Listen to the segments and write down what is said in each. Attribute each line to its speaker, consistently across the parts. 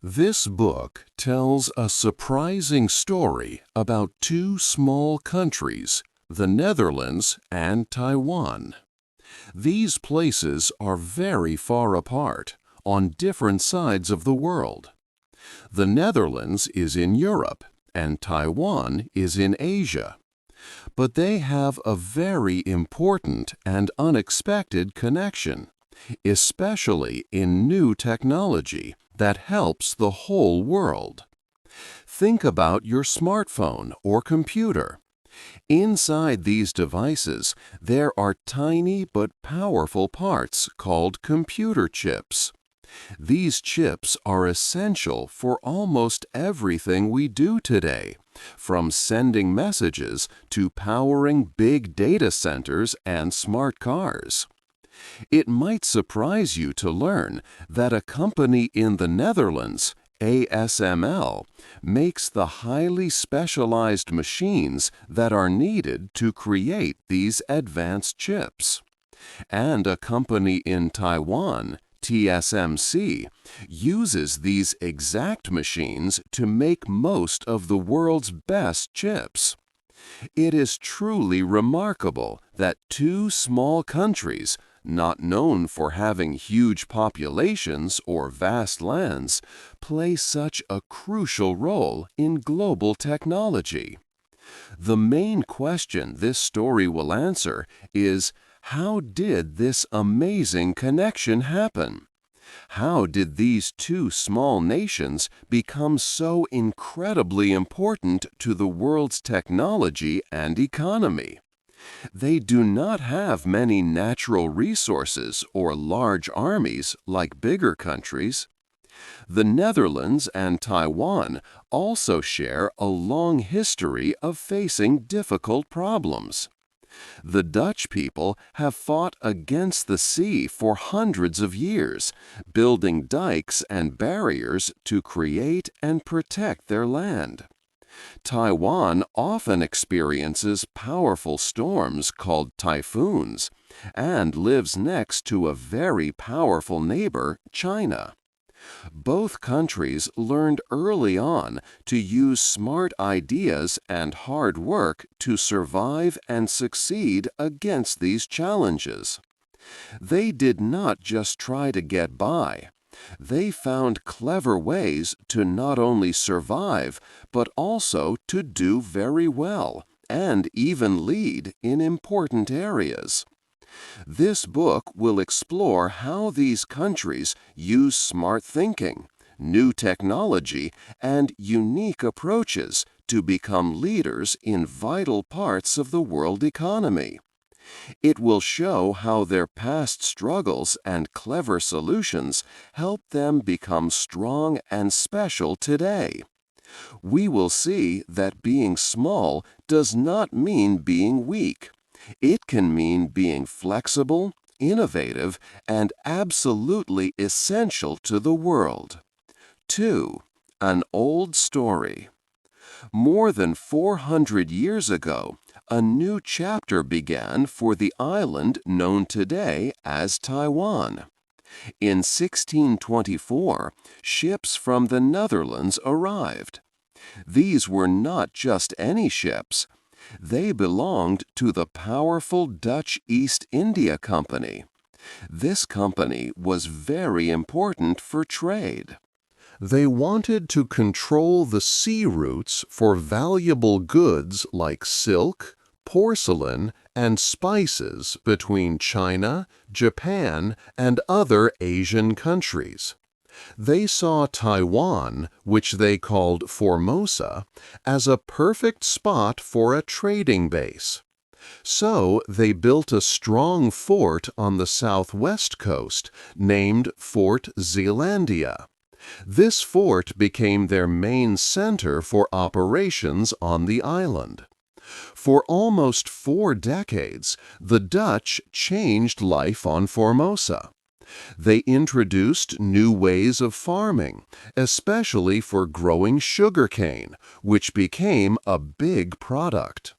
Speaker 1: This book tells a surprising story about two small countries, the Netherlands and Taiwan. These places are very far apart, on different sides of the world. The Netherlands is in Europe and Taiwan is in Asia. But they have a very important and unexpected connection, especially in new technology that helps the whole world. Think about your smartphone or computer. Inside these devices, there are tiny but powerful parts called computer chips. These chips are essential for almost everything we do today, from sending messages to powering big data centers and smart cars. It might surprise you to learn that a company in the Netherlands, ASML, makes the highly specialized machines that are needed to create these advanced chips. And a company in Taiwan, TSMC, uses these exact machines to make most of the world's best chips. It is truly remarkable that two small countries, not known for having huge populations or vast lands, play such a crucial role in global technology. The main question this story will answer is, how did this amazing connection happen? How did these two small nations become so incredibly important to the world's technology and economy? They do not have many natural resources or large armies like bigger countries. The Netherlands and Taiwan also share a long history of facing difficult problems. The Dutch people have fought against the sea for hundreds of years, building dikes and barriers to create and protect their land. Taiwan often experiences powerful storms called typhoons and lives next to a very powerful neighbor, China. Both countries learned early on to use smart ideas and hard work to survive and succeed against these challenges. They did not just try to get by. They found clever ways to not only survive, but also to do very well and even lead in important areas. This book will explore how these countries use smart thinking, new technology, and unique approaches to become leaders in vital parts of the world economy. It will show how their past struggles and clever solutions help them become strong and special today. We will see that being small does not mean being weak. It can mean being flexible, innovative, and absolutely essential to the world. 2. An old story. More than 400 years ago, a new chapter began for the island known today as Taiwan. In 1624, ships from the Netherlands arrived. These were not just any ships. They belonged to the powerful Dutch East India Company. This company was very important for trade. They wanted to control the sea routes for valuable goods like silk, porcelain, and spices between China, Japan, and other Asian countries. They saw Taiwan, which they called Formosa, as a perfect spot for a trading base. So they built a strong fort on the southwest coast named Fort Zeelandia. This fort became their main center for operations on the island. For almost 4 decades, the Dutch changed life on Formosa. They introduced new ways of farming, especially for growing sugarcane, which became a big product.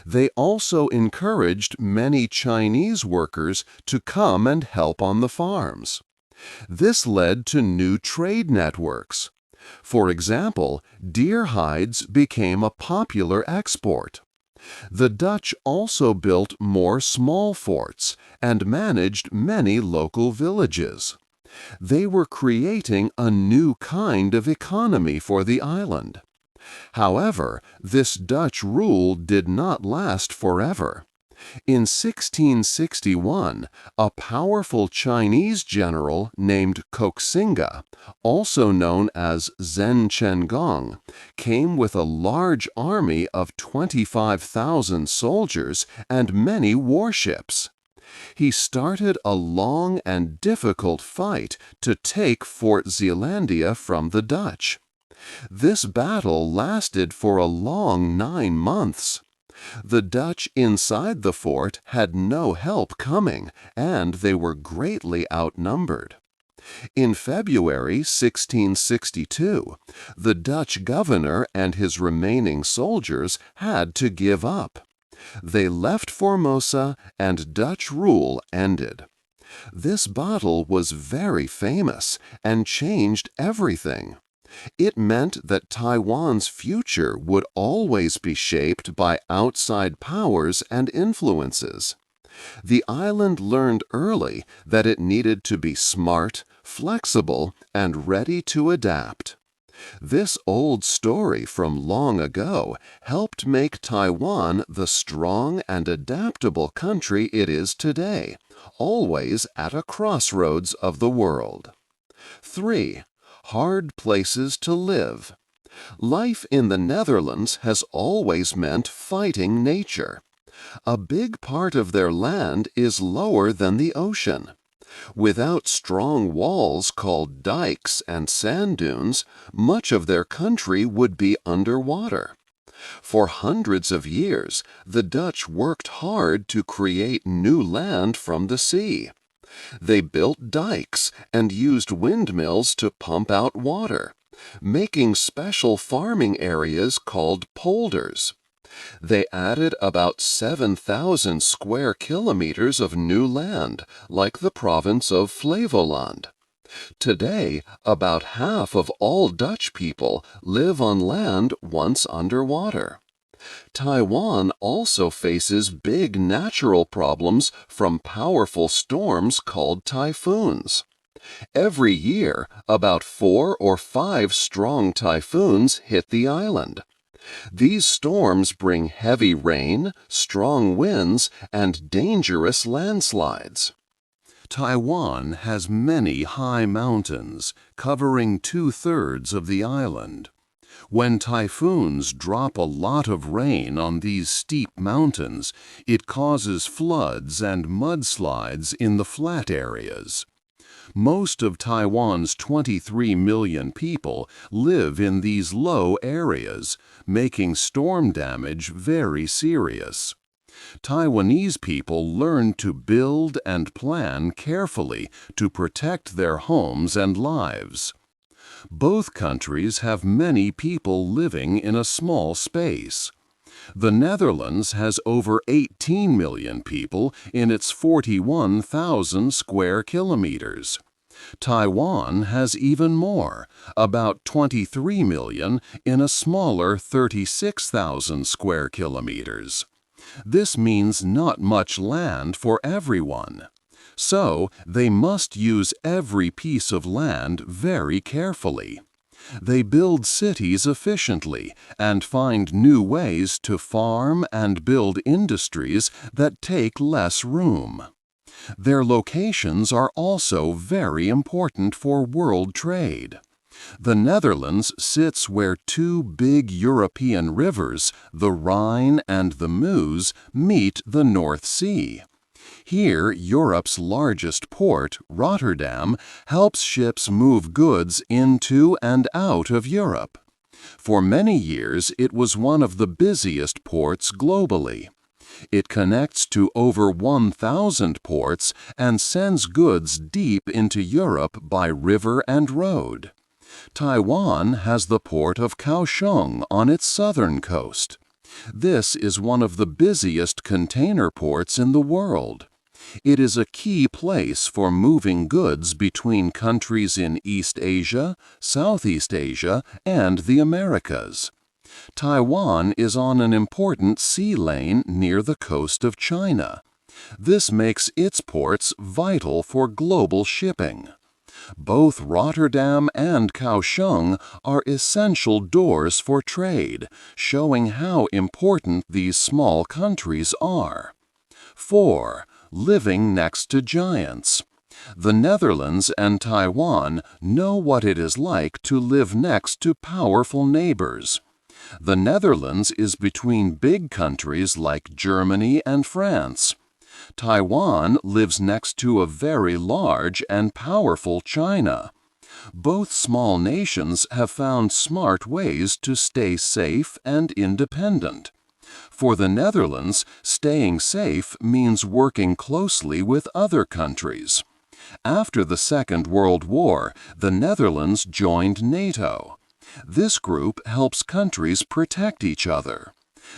Speaker 1: They also encouraged many Chinese workers to come and help on the farms. This led to new trade networks. For example, deer hides became a popular export. The Dutch also built more small forts and managed many local villages. They were creating a new kind of economy for the island. However, this Dutch rule did not last forever. In 1661, a powerful Chinese general named Koxinga, also known as Zhen Chengong, came with a large army of 25,000 soldiers and many warships. He started a long and difficult fight to take Fort Zeelandia from the Dutch. This battle lasted for a long 9 months. The Dutch inside the fort had no help coming, and they were greatly outnumbered. In February 1662, the Dutch governor and his remaining soldiers had to give up. They left Formosa, and Dutch rule ended. This battle was very famous and changed everything. It meant that Taiwan's future would always be shaped by outside powers and influences. The island learned early that it needed to be smart, flexible, and ready to adapt. This old story from long ago helped make Taiwan the strong and adaptable country it is today, always at a crossroads of the world. 3. Hard places to live. Life in the Netherlands has always meant fighting nature. A big part of their land is lower than the ocean. Without strong walls called dikes and sand dunes, much of their country would be underwater. For hundreds of years, the Dutch worked hard to create new land from the sea. They built dikes and used windmills to pump out water, making special farming areas called polders. They added about 7,000 square kilometers of new land, like the province of Flevoland. Today, about half of all Dutch people live on land once underwater. Taiwan also faces big natural problems from powerful storms called typhoons. Every year, about 4 or 5 strong typhoons hit the island. These storms bring heavy rain, strong winds, and dangerous landslides. Taiwan has many high mountains, covering 2/3 of the island. When typhoons drop a lot of rain on these steep mountains, it causes floods and mudslides in the flat areas. Most of Taiwan's 23 million people live in these low areas, making storm damage very serious. Taiwanese people learn to build and plan carefully to protect their homes and lives. Both countries have many people living in a small space. The Netherlands has over 18 million people in its 41,000 square kilometers. Taiwan has even more, about 23 million in a smaller 36,000 square kilometers. This means not much land for everyone. So, they must use every piece of land very carefully. They build cities efficiently and find new ways to farm and build industries that take less room. Their locations are also very important for world trade. The Netherlands sits where 2 big European rivers, the Rhine and the Meuse, meet the North Sea. Here, Europe's largest port, Rotterdam, helps ships move goods into and out of Europe. For many years, it was one of the busiest ports globally. It connects to over 1,000 ports and sends goods deep into Europe by river and road. Taiwan has the port of Kaohsiung on its southern coast. This is one of the busiest container ports in the world. It is a key place for moving goods between countries in East Asia, Southeast Asia, and the Americas. Taiwan is on an important sea lane near the coast of China. This makes its ports vital for global shipping. Both Rotterdam and Kaohsiung are essential doors for trade, showing how important these small countries are. 4. Living next to giants. The Netherlands and Taiwan know what it is like to live next to powerful neighbors. The Netherlands is between big countries like Germany and France. Taiwan lives next to a very large and powerful China. Both small nations have found smart ways to stay safe and independent. For the Netherlands, staying safe means working closely with other countries. After the Second World War, the Netherlands joined NATO. This group helps countries protect each other.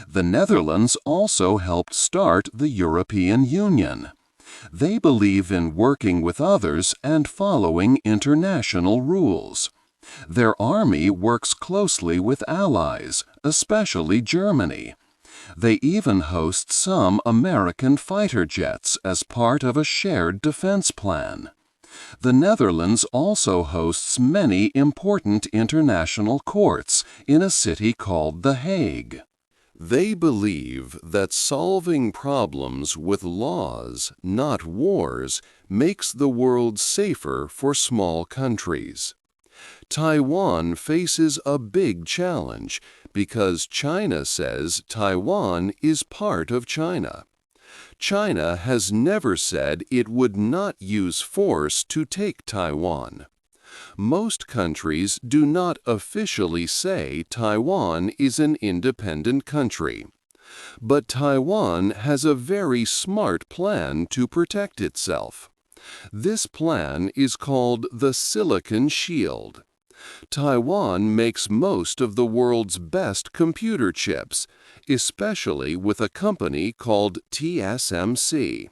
Speaker 1: The Netherlands also helped start the European Union. They believe in working with others and following international rules. Their army works closely with allies, especially Germany. They even host some American fighter jets as part of a shared defense plan. The Netherlands also hosts many important international courts in a city called The Hague. They believe that solving problems with laws, not wars, makes the world safer for small countries. Taiwan faces a big challenge because China says Taiwan is part of China. China has never said it would not use force to take Taiwan. Most countries do not officially say Taiwan is an independent country. But Taiwan has a very smart plan to protect itself. This plan is called the Silicon Shield. Taiwan makes most of the world's best computer chips, especially with a company called TSMC.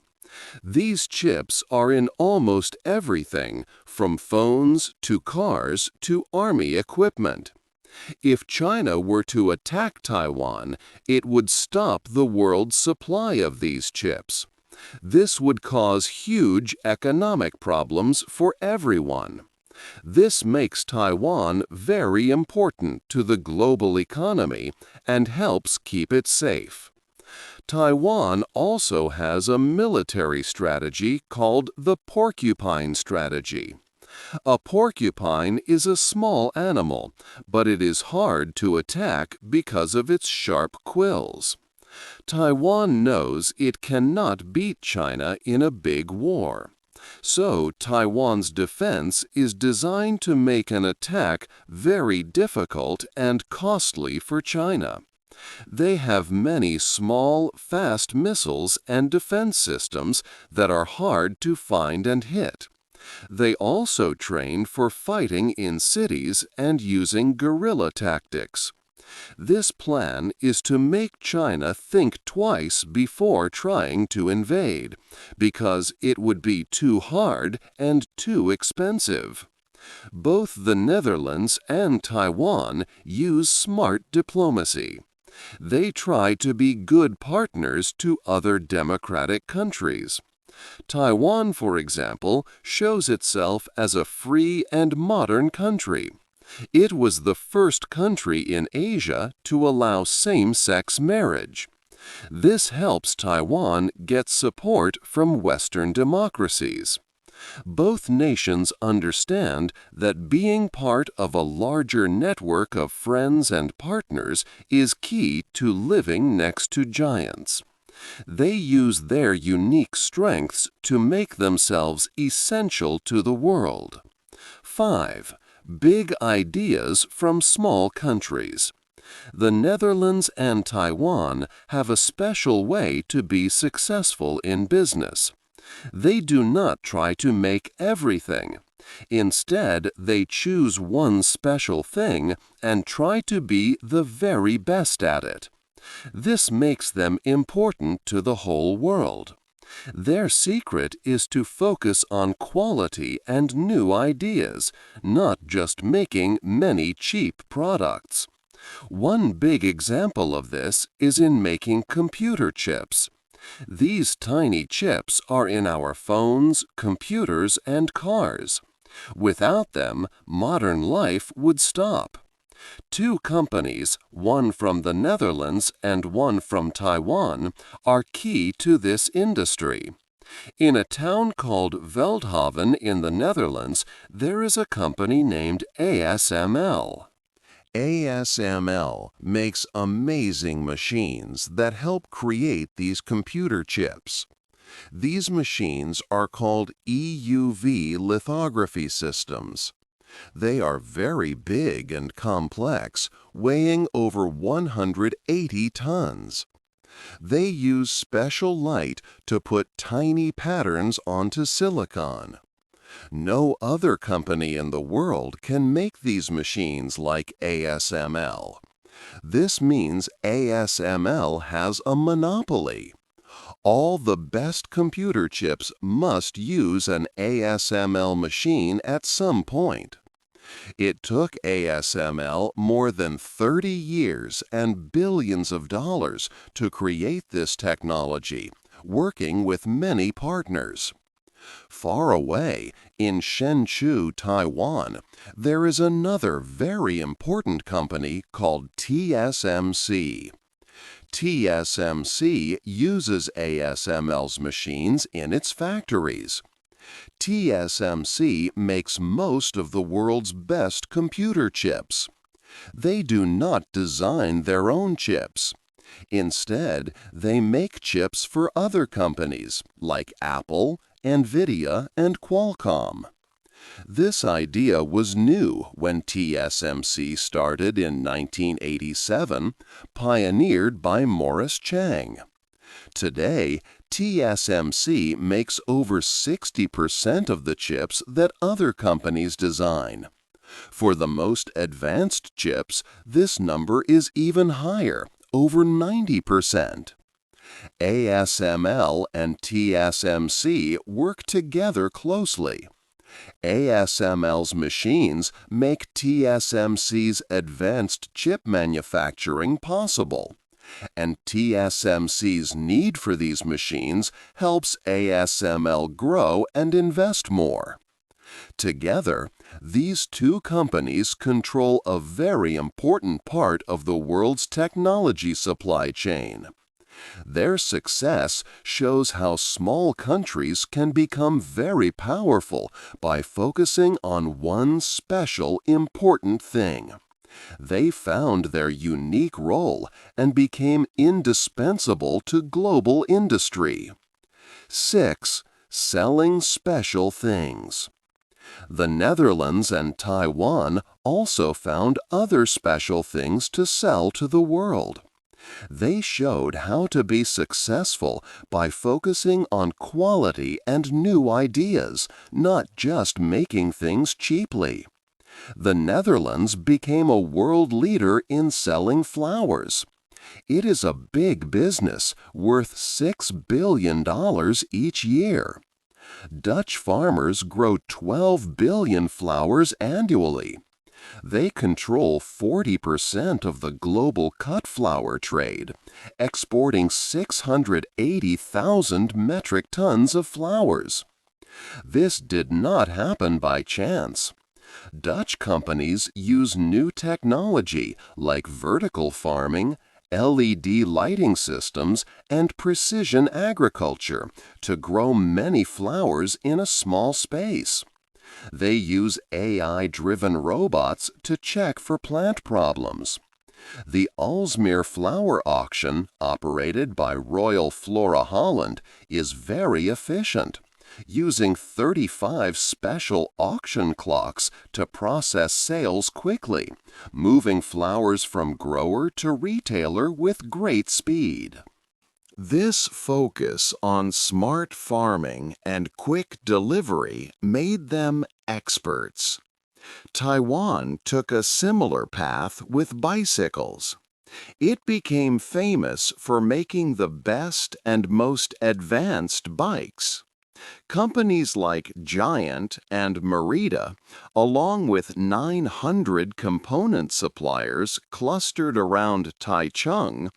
Speaker 1: These chips are in almost everything, from phones to cars to army equipment. If China were to attack Taiwan, it would stop the world's supply of these chips. This would cause huge economic problems for everyone. This makes Taiwan very important to the global economy and helps keep it safe. Taiwan also has a military strategy called the porcupine strategy. A porcupine is a small animal, but it is hard to attack because of its sharp quills. Taiwan knows it cannot beat China in a big war. So Taiwan's defense is designed to make an attack very difficult and costly for China. They have many small, fast missiles and defense systems that are hard to find and hit. They also train for fighting in cities and using guerrilla tactics. This plan is to make China think twice before trying to invade, because it would be too hard and too expensive. Both the Netherlands and Taiwan use smart diplomacy. They try to be good partners to other democratic countries. Taiwan, for example, shows itself as a free and modern country. It was the first country in Asia to allow same-sex marriage. This helps Taiwan get support from Western democracies. Both nations understand that being part of a larger network of friends and partners is key to living next to giants. They use their unique strengths to make themselves essential to the world. 5. Big ideas from small countries. The Netherlands and Taiwan have a special way to be successful in business. They do not try to make everything. Instead, they choose one special thing and try to be the very best at it. This makes them important to the whole world. Their secret is to focus on quality and new ideas, not just making many cheap products. One big example of this is in making computer chips. These tiny chips are in our phones, computers, and cars. Without them, modern life would stop. Two companies, one from the Netherlands and one from Taiwan, are key to this industry. In a town called Veldhoven in the Netherlands, there is a company named ASML. ASML makes amazing machines that help create these computer chips. These machines are called EUV lithography systems. They are very big and complex, weighing over 180 tons. They use special light to put tiny patterns onto silicon. No other company in the world can make these machines like ASML. This means ASML has a monopoly. All the best computer chips must use an ASML machine at some point. It took ASML more than 30 years and billions of dollars to create this technology, working with many partners. Far away, in Shenzhou, Taiwan, there is another very important company called TSMC. TSMC uses ASML's machines in its factories. TSMC makes most of the world's best computer chips. They do not design their own chips. Instead, they make chips for other companies like Apple, NVIDIA, and Qualcomm. This idea was new when TSMC started in 1987, pioneered by Morris Chang. Today, TSMC makes over 60% of the chips that other companies design. For the most advanced chips, this number is even higher, over 90%. ASML and TSMC work together closely. ASML's machines make TSMC's advanced chip manufacturing possible, and TSMC's need for these machines helps ASML grow and invest more. Together, these two companies control a very important part of the world's technology supply chain. Their success shows how small countries can become very powerful by focusing on one special important thing. They found their unique role and became indispensable to global industry. 6. Selling special things. The Netherlands and Taiwan also found other special things to sell to the world. They showed how to be successful by focusing on quality and new ideas, not just making things cheaply. The Netherlands became a world leader in selling flowers. It is a big business, worth $6 billion each year. Dutch farmers grow 12 billion flowers annually. They control 40% of the global cut flower trade, exporting 680,000 metric tons of flowers. This did not happen by chance. Dutch companies use new technology like vertical farming, LED lighting systems, and precision agriculture to grow many flowers in a small space. They use AI-driven robots to check for plant problems. The Aalsmeer flower auction, operated by Royal Flora Holland, is very efficient, using 35 special auction clocks to process sales quickly, moving flowers from grower to retailer with great speed. This focus on smart farming and quick delivery made them experts. Taiwan took a similar path with bicycles. It became famous for making the best and most advanced bikes. Companies like Giant and Merida, along with 900 component suppliers clustered around Taichung,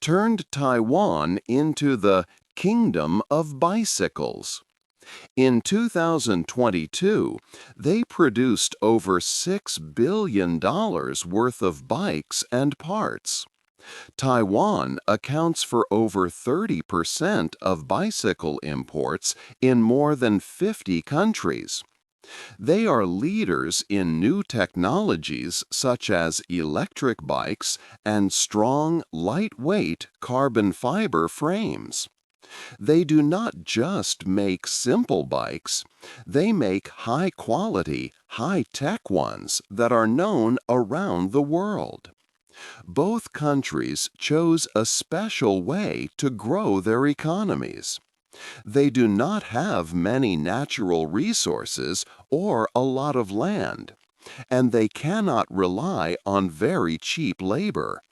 Speaker 1: turned Taiwan into the Kingdom of Bicycles. In 2022, they produced over $6 billion worth of bikes and parts. Taiwan accounts for over 30% of bicycle imports in more than 50 countries. They are leaders in new technologies such as electric bikes and strong, lightweight carbon fiber frames. They do not just make simple bikes, they make high-quality, high-tech ones that are known around the world. Both countries chose a special way to grow their economies. They do not have many natural resources or a lot of land, and they cannot rely on very cheap labor.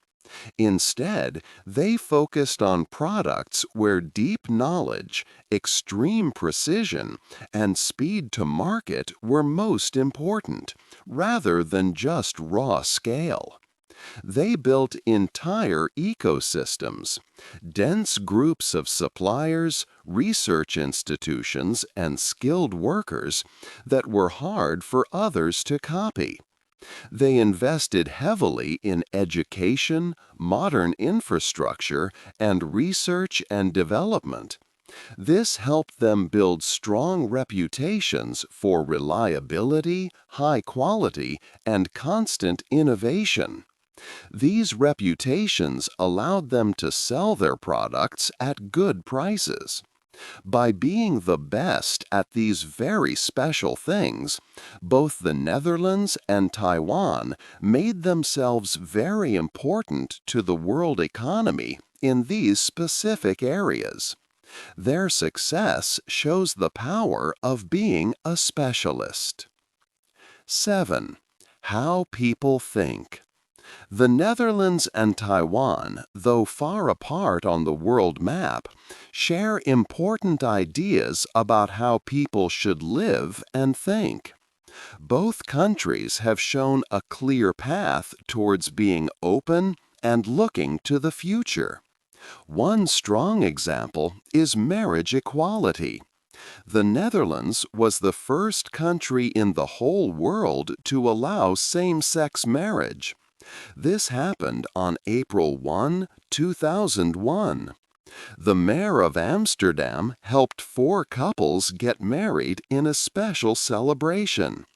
Speaker 1: Instead, they focused on products where deep knowledge, extreme precision, and speed to market were most important, rather than just raw scale. They built entire ecosystems, dense groups of suppliers, research institutions, and skilled workers that were hard for others to copy. They invested heavily in education, modern infrastructure, and research and development. This helped them build strong reputations for reliability, high quality, and constant innovation. These reputations allowed them to sell their products at good prices. By being the best at these very special things, both the Netherlands and Taiwan made themselves very important to the world economy in these specific areas. Their success shows the power of being a specialist. 7. How people think. The Netherlands and Taiwan, though far apart on the world map, share important ideas about how people should live and think. Both countries have shown a clear path towards being open and looking to the future. One strong example is marriage equality. The Netherlands was the first country in the whole world to allow same-sex marriage. This happened on April 2001. The mayor of Amsterdam helped 4 couples get married in a special celebration.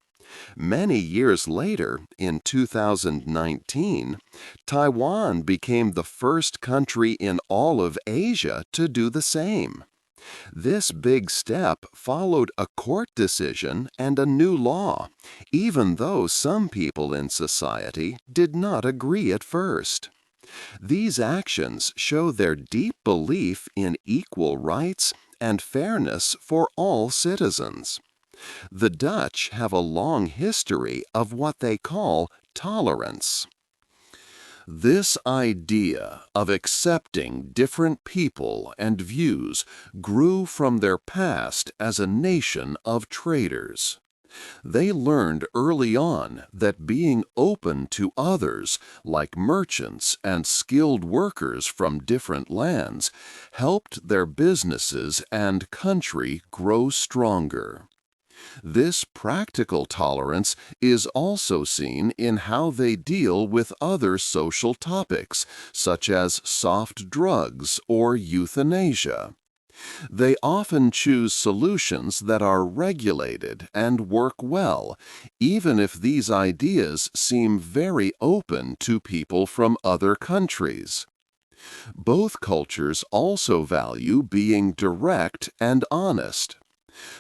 Speaker 1: Many years later, in 2019, Taiwan became the first country in all of Asia to do the same. This big step followed a court decision and a new law, even though some people in society did not agree at first. These actions show their deep belief in equal rights and fairness for all citizens. The Dutch have a long history of what they call tolerance. This idea of accepting different people and views grew from their past as a nation of traders. They learned early on that being open to others, like merchants and skilled workers from different lands, helped their businesses and country grow stronger. This practical tolerance is also seen in how they deal with other social topics, such as soft drugs or euthanasia. They often choose solutions that are regulated and work well, even if these ideas seem very open to people from other countries. Both cultures also value being direct and honest.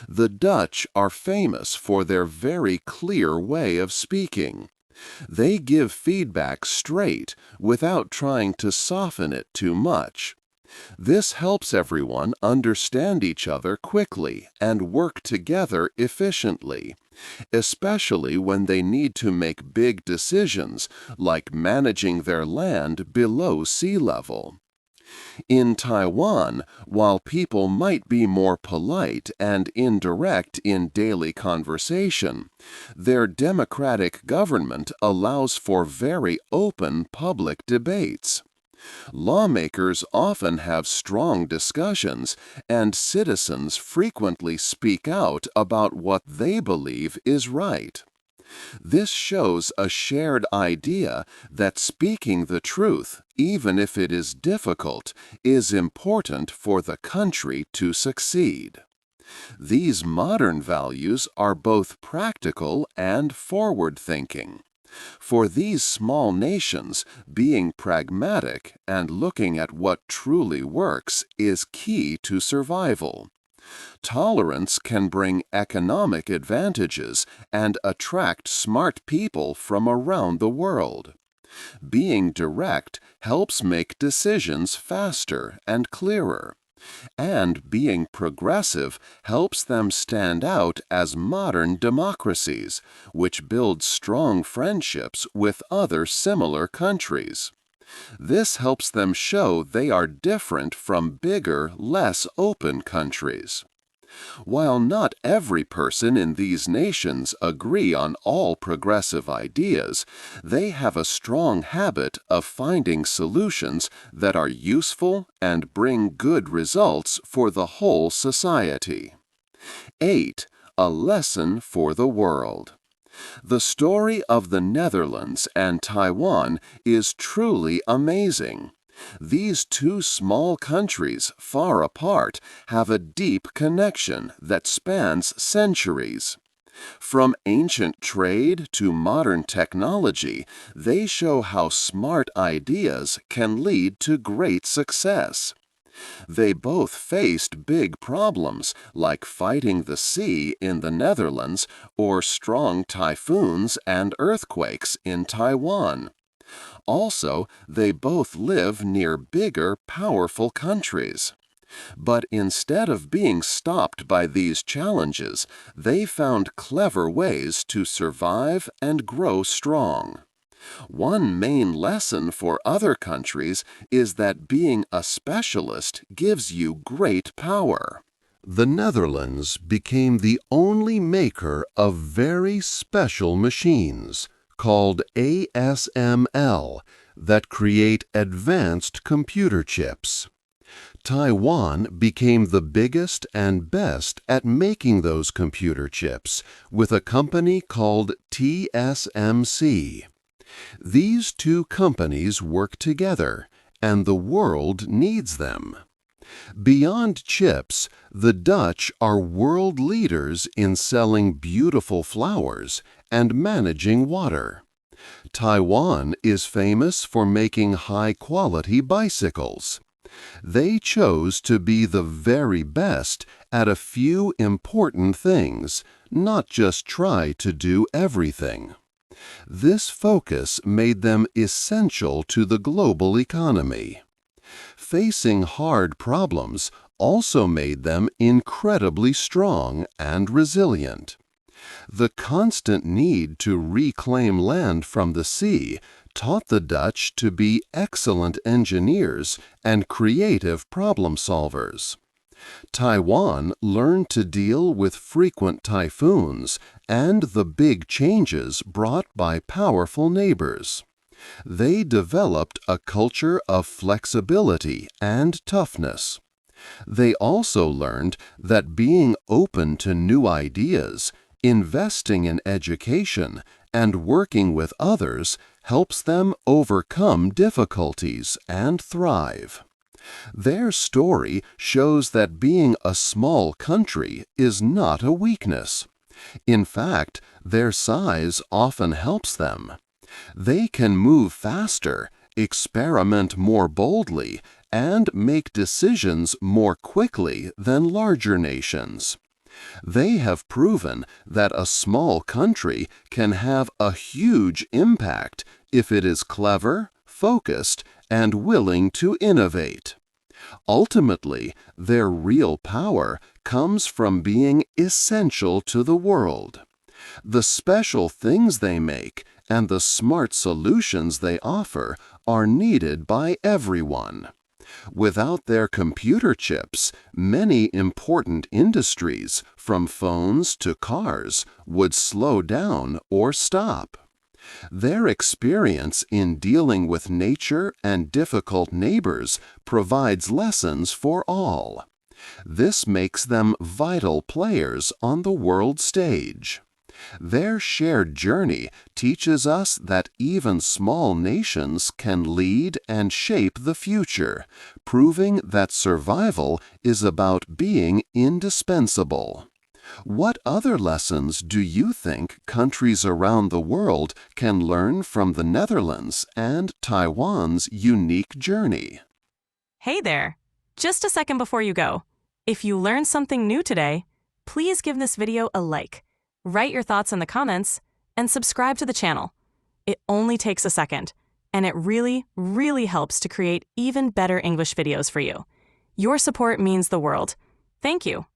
Speaker 1: The Dutch are famous for their very clear way of speaking. They give feedback straight without trying to soften it too much. This helps everyone understand each other quickly and work together efficiently, especially when they need to make big decisions like managing their land below sea level. In Taiwan, while people might be more polite and indirect in daily conversation, their democratic government allows for very open public debates. Lawmakers often have strong discussions, and citizens frequently speak out about what they believe is right. This shows a shared idea that speaking the truth, even if it is difficult, is important for the country to succeed. These modern values are both practical and forward-thinking. For these small nations, being pragmatic and looking at what truly works is key to survival. Tolerance can bring economic advantages and attract smart people from around the world. Being direct helps make decisions faster and clearer. And being progressive helps them stand out as modern democracies, which build strong friendships with other similar countries. This helps them show they are different from bigger, less open countries. While not every person in these nations agree on all progressive ideas, they have a strong habit of finding solutions that are useful and bring good results for the whole society. 8. A lesson for the world. The story of the Netherlands and Taiwan is truly amazing. These two small countries, far apart, have a deep connection that spans centuries. From ancient trade to modern technology, they show how smart ideas can lead to great success. They both faced big problems like fighting the sea in the Netherlands or strong typhoons and earthquakes in Taiwan. Also, they both live near bigger, powerful countries. But instead of being stopped by these challenges, they found clever ways to survive and grow strong. One main lesson for other countries is that being a specialist gives you great power. The Netherlands became the only maker of very special machines, called ASML, that create advanced computer chips. Taiwan became the biggest and best at making those computer chips with a company called TSMC. These two companies work together, and the world needs them. Beyond chips, the Dutch are world leaders in selling beautiful flowers and managing water. Taiwan is famous for making high-quality bicycles. They chose to be the very best at a few important things, not just try to do everything. This focus made them essential to the global economy. Facing hard problems also made them incredibly strong and resilient. The constant need to reclaim land from the sea taught the Dutch to be excellent engineers and creative problem solvers. Taiwan learned to deal with frequent typhoons and the big changes brought by powerful neighbors. They developed a culture of flexibility and toughness. They also learned that being open to new ideas, investing in education, and working with others helps them overcome difficulties and thrive. Their story shows that being a small country is not a weakness. In fact, their size often helps them. They can move faster, experiment more boldly, and make decisions more quickly than larger nations. They have proven that a small country can have a huge impact if it is clever, focused, and willing to innovate. Ultimately, their real power comes from being essential to the world. The special things they make and the smart solutions they offer are needed by everyone. Without their computer chips, many important industries, from phones to cars, would slow down or stop. Their experience in dealing with nature and difficult neighbors provides lessons for all. This makes them vital players on the world stage. Their shared journey teaches us that even small nations can lead and shape the future, proving that survival is about being indispensable. What other lessons do you think countries around the world can learn from the Netherlands and Taiwan's unique journey?
Speaker 2: Hey there! Just a second before you go. If you learned something new today, please give this video a like, write your thoughts in the comments, and subscribe to the channel. It only takes a second, and it really, really helps to create even better English videos for you. Your support means the world. Thank you.